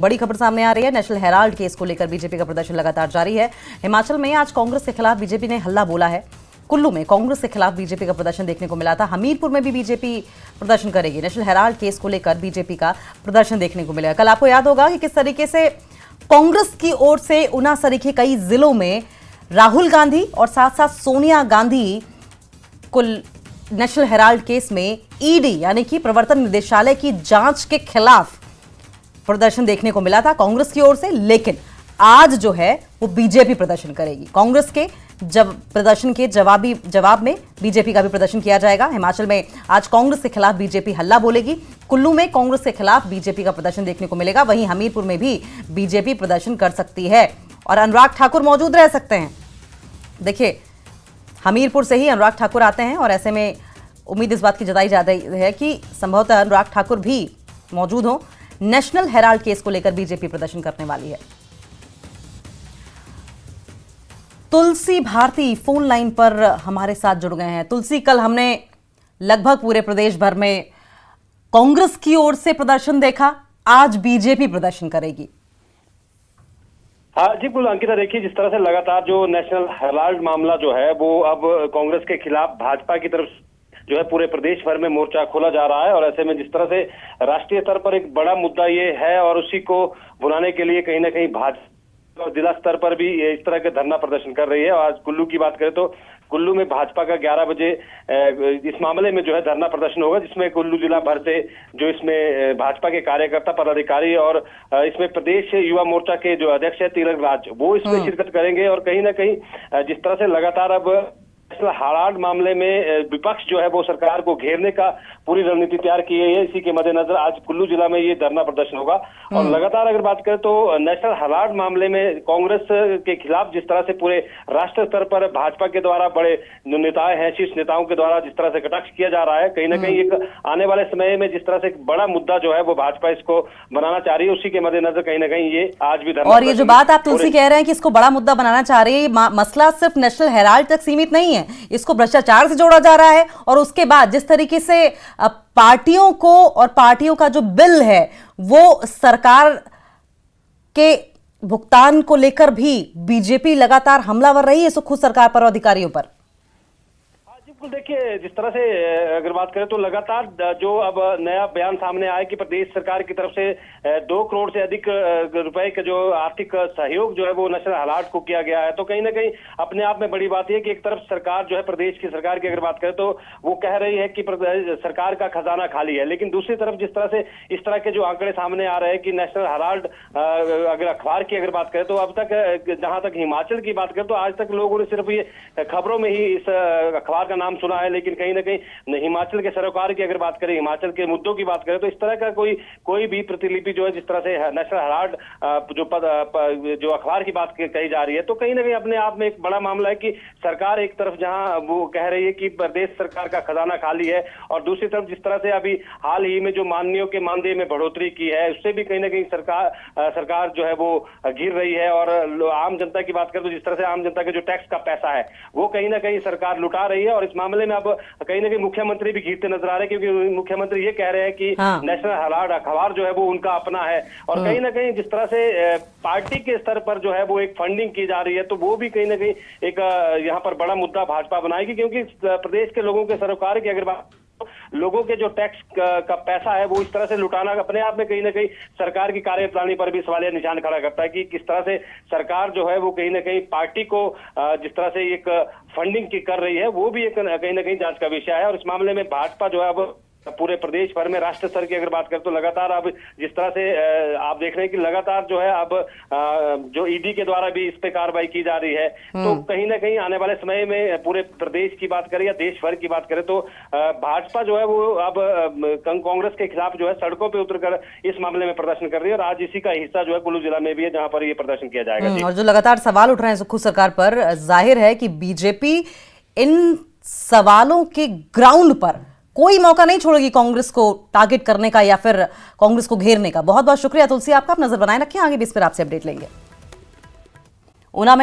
बड़ी खबर सामने आ रही है। नेशनल हेराल्ड केस को लेकर बीजेपी का प्रदर्शन लगातार जारी है। हिमाचल में आज कांग्रेस के खिलाफ बीजेपी ने हल्ला बोला है। कुल्लू में कांग्रेस के खिलाफ बीजेपी का प्रदर्शन देखने को मिला था। हमीरपुर में भी बीजेपी प्रदर्शन करेगी। नेशनल हेराल्ड केस को लेकर बीजेपी का प्रदर्शन देखने को मिलेगा। कल आपको याद होगा कि किस तरीके से कांग्रेस की ओर से ऊना सरीखे कई जिलों में राहुल गांधी और साथ साथ सोनिया गांधी को नेशनल हेराल्ड केस में ईडी यानी कि प्रवर्तन निदेशालय की जांच के खिलाफ प्रदर्शन देखने को मिला था कांग्रेस की ओर से। लेकिन आज जो है वो बीजेपी प्रदर्शन करेगी। कांग्रेस के प्रदर्शन के जवाब में बीजेपी का भी प्रदर्शन किया जाएगा। हिमाचल में आज कांग्रेस के खिलाफ बीजेपी हल्ला बोलेगी। कुल्लू में कांग्रेस के खिलाफ बीजेपी का प्रदर्शन देखने को मिलेगा। वहीं हमीरपुर में भी बीजेपी प्रदर्शन कर सकती है और अनुराग ठाकुर मौजूद रह सकते हैं। देखिए, हमीरपुर से ही अनुराग ठाकुर आते हैं और ऐसे में उम्मीद इस बात की जताई जा रही है कि संभवतः अनुराग ठाकुर भी मौजूद हों। नेशनल हेराल्ड केस को लेकर बीजेपी प्रदर्शन करने वाली है। तुलसी भारती फोन लाइन पर हमारे साथ जुड़ गए हैं। तुलसी, कल हमने लगभग पूरे प्रदेश भर में कांग्रेस की ओर से प्रदर्शन देखा, आज बीजेपी प्रदर्शन करेगी। हाँ जी, बिल्कुल अंकिता, देखिए जिस तरह से लगातार जो नेशनल हेराल्ड मामला जो है वो अब कांग्रेस के खिलाफ भाजपा की तरफ जो है पूरे प्रदेश भर में मोर्चा खोला जा रहा है। और ऐसे में जिस तरह से राष्ट्रीय स्तर पर एक बड़ा मुद्दा ये है और उसी को भुनाने के लिए कहीं ना कहीं भाजपा और जिला स्तर पर भी इस तरह के धरना प्रदर्शन कर रही है। और आज कुल्लू की बात करें तो कुल्लू में भाजपा का 11 बजे इस मामले में जो है धरना प्रदर्शन होगा, जिसमें कुल्लू जिला भर से जो इसमें भाजपा के कार्यकर्ता पदाधिकारी और इसमें प्रदेश युवा मोर्चा के जो अध्यक्ष है तिलक राज, वो इसमें शिरकत करेंगे। और कहीं ना कहीं जिस तरह से लगातार अब हेराल्ड मामले में विपक्ष जो है वो सरकार को घेरने का पूरी रणनीति तैयार की है, इसी के मद्देनजर आज कुल्लू जिला में ये धरना प्रदर्शन होगा। और लगातार अगर बात करें तो नेशनल हेराल्ड मामले में कांग्रेस के खिलाफ जिस तरह से पूरे राष्ट्र स्तर पर भाजपा के द्वारा बड़े जो नेता हैं, शीर्ष नेताओं के द्वारा जिस तरह से कटाक्ष किया जा रहा है, कहीं ना कहीं एक आने वाले समय में जिस तरह से एक बड़ा मुद्दा जो है वो भाजपा इसको बनाना चाह रही है, उसी के मद्देनजर कहीं ना कहीं ये आज भी धरना। और ये जो बात आप तुलसी कह रहे हैं कि इसको बड़ा मुद्दा बनाना चाह रही है, मसला सिर्फ नेशनल हेराल्ड तक सीमित नहीं है, इसको भ्रष्टाचार से जोड़ा जा रहा है। और उसके बाद जिस तरीके से पार्टियों को और पार्टियों का जो बिल है वो सरकार के भुगतान को लेकर भी बीजेपी लगातार हमलावर रही है खुद सरकार पर और अधिकारियों पर। बिल्कुल, देखिए जिस तरह से अगर बात करें तो लगातार जो अब नया बयान सामने आया कि प्रदेश सरकार की तरफ से 2 करोड़ से अधिक रुपए का जो आर्थिक सहयोग जो है वो नेशनल हेराल्ड को किया गया है, तो कहीं ना कहीं अपने आप में बड़ी बात है कि एक तरफ सरकार जो है प्रदेश की सरकार की अगर बात करें तो वो कह रही है कि सरकार का खजाना खाली है, लेकिन दूसरी तरफ जिस तरह से इस तरह के जो आंकड़े सामने आ रहे हैं कि नेशनल हेराल्ड अगर अखबार की अगर बात करें तो अब तक जहां तक हिमाचल की बात करें तो आज तक लोगों ने सिर्फ ये खबरों में ही इस अखबार का नाम सुना है, लेकिन कहीं ना कहीं हिमाचल के सरोकार की अगर बात करें, हिमाचल के मुद्दों की बात करें तो इस तरह का कोई भी प्रतिलिपि जो है जिस तरह से नेशनल हेराल्ड जो अखबार की बात कही जा रही है, तो कहीं ना कहीं अपने आप में एक बड़ा मामला है कि सरकार एक तरफ जहां वो कह रही है कि प्रदेश सरकार का खजाना खाली है और दूसरी तरफ जिस तरह से अभी हाल ही में जो माननीयों के मानदेय में बढ़ोतरी की है उससे भी कहीं ना कहीं सरकार जो है वो गिर रही है। और आम जनता की बात करें तो जिस तरह से आम जनता के जो टैक्स का पैसा है वो कहीं ना कहीं सरकार लुटा रही है। और इस मामले में अब कहीं ना कहीं मुख्यमंत्री भी घिरते नजर आ रहे हैं, क्योंकि मुख्यमंत्री ये कह रहे हैं कि नेशनल हेराल्ड अखबार जो है वो उनका अपना है। और कहीं ना कहीं जिस तरह से पार्टी के स्तर पर जो है वो एक फंडिंग की जा रही है, तो वो भी कहीं ना कहीं एक यहाँ पर बड़ा मुद्दा भाजपा बनाएगी, क्योंकि प्रदेश के लोगों के सरोकार की अगर बात लोगों के जो टैक्स का पैसा है वो इस तरह से लुटाना अपने आप में कहीं ना कहीं सरकार की कार्यप्रणाली पर भी सवालिया निशान खड़ा करता है कि किस तरह से सरकार जो है वो कहीं ना कहीं पार्टी को जिस तरह से एक फंडिंग की कर रही है वो भी एक कहीं ना कहीं जांच का विषय है। और इस मामले में भाजपा जो है अब पूरे प्रदेश भर में राष्ट्र स्तर की अगर बात करें तो लगातार अब जिस तरह से आप देख रहे हैं कि लगातार जो है अब जो ईडी के द्वारा भी इस पे कार्रवाई की जा रही है, तो कहीं ना कहीं आने वाले समय में पूरे प्रदेश की बात करें या देश भर की बात करें तो भाजपा जो है वो अब कांग्रेस के खिलाफ जो है सड़कों पे उतरकर इस मामले में प्रदर्शन कर रही है। और आज इसी का हिस्सा जो है कुल्लू जिला में भी है जहां पर ये प्रदर्शन किया जाएगा। और जो लगातार सवाल उठ रहे हैं खुद सरकार पर, जाहिर है कि बीजेपी इन सवालों के ग्राउंड पर कोई मौका नहीं छोड़ेगी कांग्रेस को टारगेट करने का या फिर कांग्रेस को घेरने का। बहुत बहुत शुक्रिया तुलसी आपका, आप नजर बनाए रखें, आगे भी इस पर आपसे अपडेट लेंगे। ऊना में